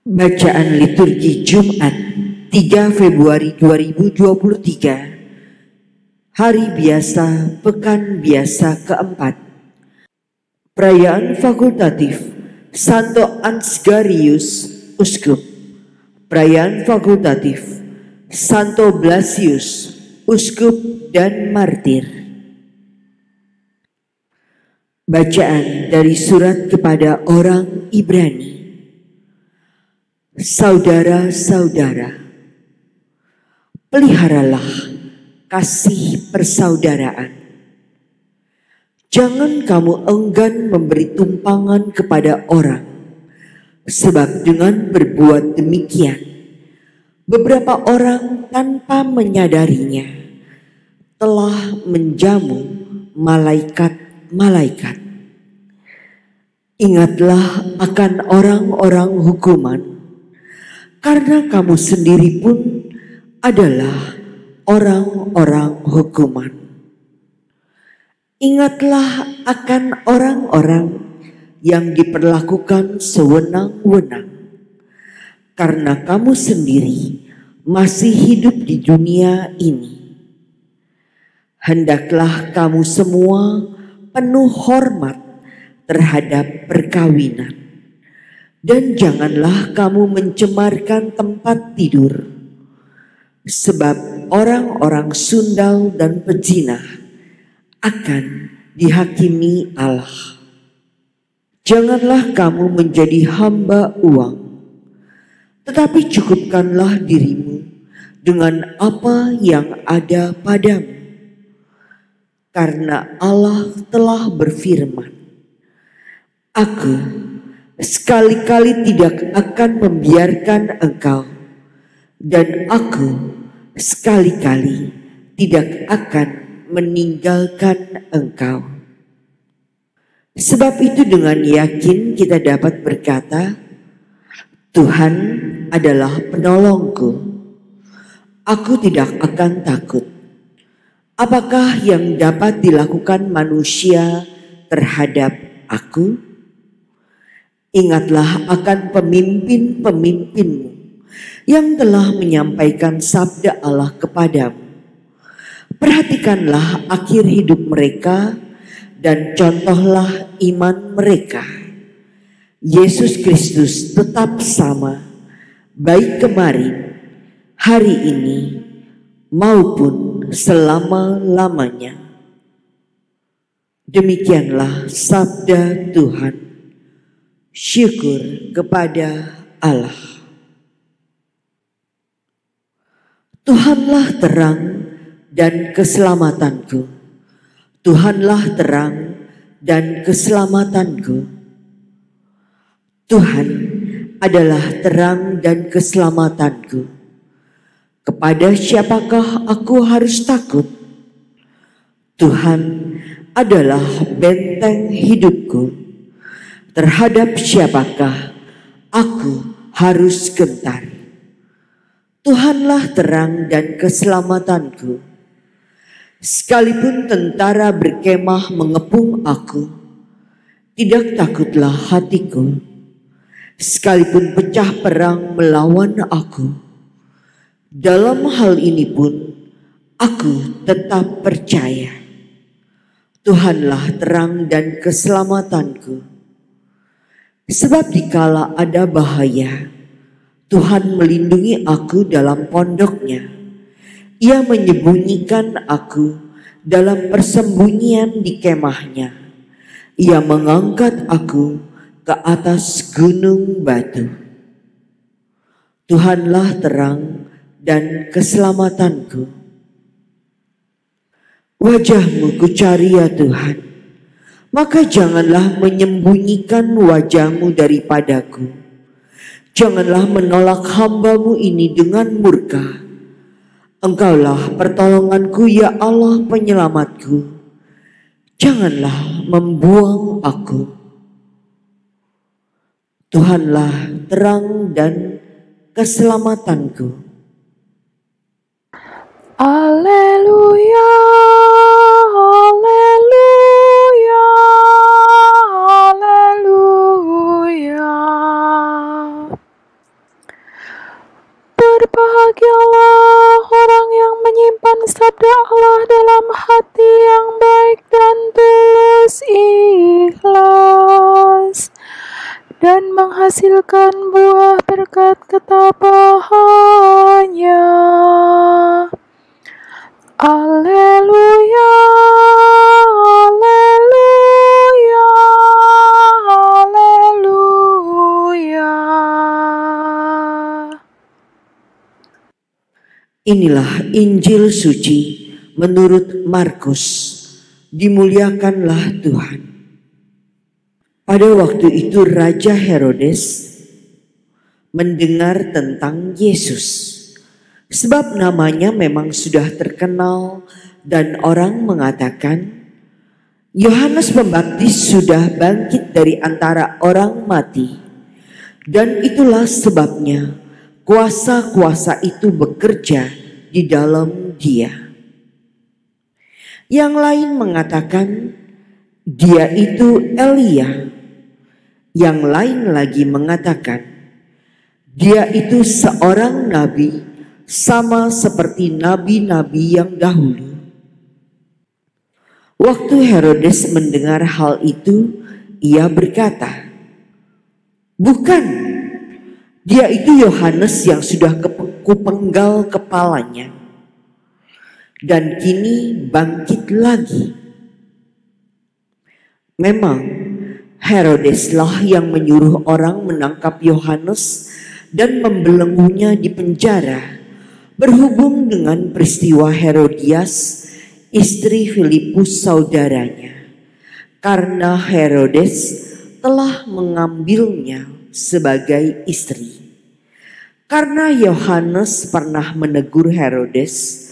Bacaan liturgi Jumat 3 Februari 2023, Hari Biasa Pekan Biasa keempat. Perayaan fakultatif Santo Ansgarius Uskup. Perayaan fakultatif Santo Blasius Uskup dan Martir. Bacaan dari surat kepada orang Ibrani. Saudara-saudara, peliharalah kasih persaudaraan. Jangan kamu enggan memberi tumpangan kepada orang, sebab dengan berbuat demikian, beberapa orang tanpa menyadarinya telah menjamu malaikat-malaikat. Ingatlah akan orang-orang hukuman, karena kamu sendiri pun adalah orang-orang hukuman. Ingatlah akan orang-orang yang diperlakukan sewenang-wenang, karena kamu sendiri masih hidup di dunia ini. Hendaklah kamu semua penuh hormat terhadap perkawinan. Dan janganlah kamu mencemarkan tempat tidur, sebab orang-orang sundal dan pezina akan dihakimi Allah. Janganlah kamu menjadi hamba uang, tetapi cukupkanlah dirimu dengan apa yang ada padamu. Karena Allah telah berfirman, Aku sekali-kali tidak akan membiarkan engkau, dan aku sekali-kali tidak akan meninggalkan engkau. Sebab itu dengan yakin kita dapat berkata, Tuhan adalah penolongku, aku tidak akan takut. Apakah yang dapat dilakukan manusia terhadap aku? Ingatlah akan pemimpin-pemimpinmu yang telah menyampaikan sabda Allah kepadamu. Perhatikanlah akhir hidup mereka dan contohlah iman mereka. Yesus Kristus tetap sama, baik kemarin, hari ini, maupun selama-lamanya. Demikianlah sabda Tuhan. Syukur kepada Allah. Tuhanlah terang dan keselamatanku. Tuhanlah terang dan keselamatanku. Tuhan adalah terang dan keselamatanku. Kepada siapakah aku harus takut? Tuhan adalah benteng hidupku. Terhadap siapakah aku harus gentar? Tuhanlah terang dan keselamatanku. Sekalipun tentara berkemah mengepung aku, tidak takutlah hatiku. Sekalipun pecah perang melawan aku, dalam hal ini pun aku tetap percaya. Tuhanlah terang dan keselamatanku. Sebab dikala ada bahaya, Tuhan melindungi aku dalam pondoknya. Ia menyembunyikan aku dalam persembunyian di kemahnya. Ia mengangkat aku ke atas gunung batu. Tuhanlah terang dan keselamatanku. Wajah-Mu kucari ya Tuhan, maka janganlah menyembunyikan wajah-Mu daripadaku. Janganlah menolak hamba-Mu ini dengan murka. Engkaulah pertolonganku ya Allah penyelamatku. Janganlah membuang aku. Tuhanlah terang dan keselamatanku. Haleluya, haleluya, haleluya. menghasilkan buah berkat ketabahannya. Haleluya, haleluya, haleluya. Inilah Injil suci menurut Markus. Dimuliakanlah Tuhan. Pada waktu itu Raja Herodes mendengar tentang Yesus, sebab namanya memang sudah terkenal dan orang mengatakan, Yohanes Pembaptis sudah bangkit dari antara orang mati, dan itulah sebabnya kuasa-kuasa itu bekerja di dalam dia. Yang lain mengatakan dia itu Elia. Yang lain lagi mengatakan dia itu seorang nabi, sama seperti nabi-nabi yang dahulu. Waktu Herodes mendengar hal itu, ia berkata, "Bukan, dia itu Yohanes yang sudah kupenggal kepalanya, dan kini bangkit lagi." Memang Herodeslah yang menyuruh orang menangkap Yohanes dan membelenggunya di penjara berhubung dengan peristiwa Herodias, istri Filipus saudaranya, karena Herodes telah mengambilnya sebagai istri. Karena Yohanes pernah menegur Herodes,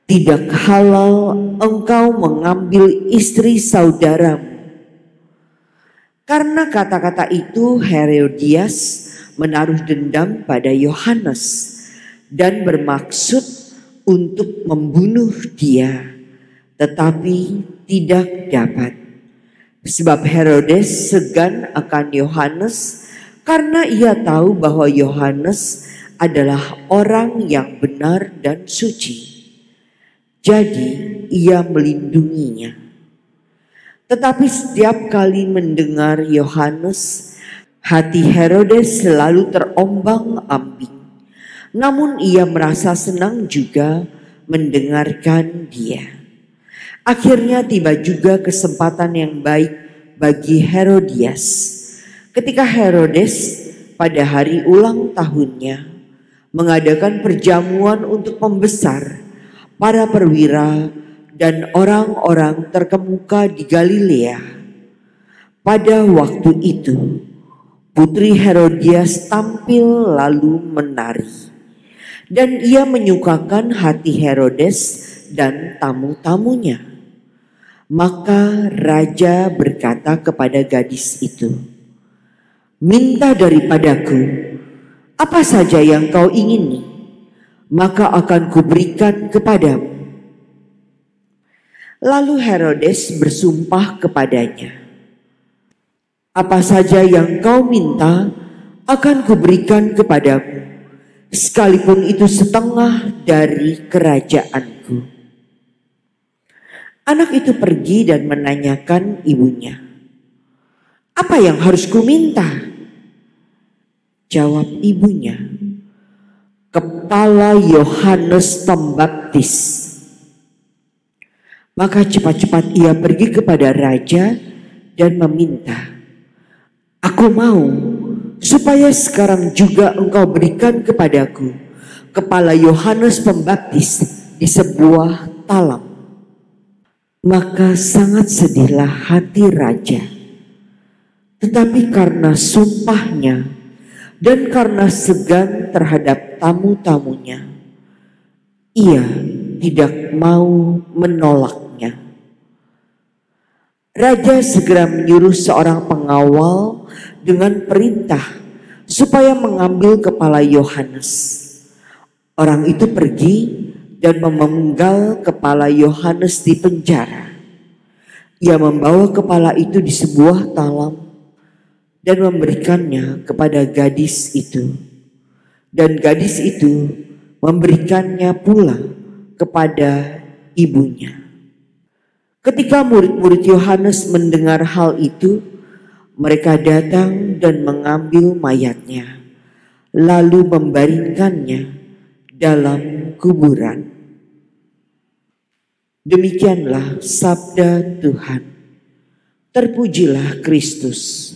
"Tidak halal engkau mengambil istri saudaramu." Karena kata-kata itu Herodias menaruh dendam pada Yohanes dan bermaksud untuk membunuh dia, tetapi tidak dapat. Sebab Herodes segan akan Yohanes karena ia tahu bahwa Yohanes adalah orang yang benar dan suci. Jadi ia melindunginya. Tetapi setiap kali mendengar Yohanes, hati Herodes selalu terombang-ambing. Namun ia merasa senang juga mendengarkan dia. Akhirnya tiba juga kesempatan yang baik bagi Herodias. Ketika Herodes pada hari ulang tahunnya mengadakan perjamuan untuk membesar para perwira dan orang-orang terkemuka di Galilea. Pada waktu itu, putri Herodias tampil lalu menari, dan ia menyukakan hati Herodes dan tamu-tamunya. Maka raja berkata kepada gadis itu, "Minta daripadaku apa saja yang kau ingini, maka akan kuberikan kepadamu." Lalu Herodes bersumpah kepadanya, "Apa saja yang kau minta akan kuberikan kepadamu, sekalipun itu setengah dari kerajaanku." Anak itu pergi dan menanyakan ibunya, "Apa yang harus kuminta?" Jawab ibunya, "Kepala Yohanes Pembaptis." Maka cepat-cepat ia pergi kepada raja dan meminta, "Aku mau supaya sekarang juga engkau berikan kepadaku kepala Yohanes Pembaptis di sebuah talam." Maka sangat sedihlah hati raja. Tetapi karena sumpahnya dan karena segan terhadap tamu-tamunya, ia tidak mau menolaknya. Raja segera menyuruh seorang pengawal dengan perintah supaya mengambil kepala Yohanes. Orang itu pergi dan memenggal kepala Yohanes di penjara. Ia membawa kepala itu di sebuah talam dan memberikannya kepada gadis itu. Dan gadis itu memberikannya pula kepada ibunya. Ketika murid-murid Yohanes mendengar hal itu, Mereka datang dan mengambil mayatnya, lalu membaringkannya dalam kuburan. Demikianlah sabda Tuhan. Terpujilah Kristus.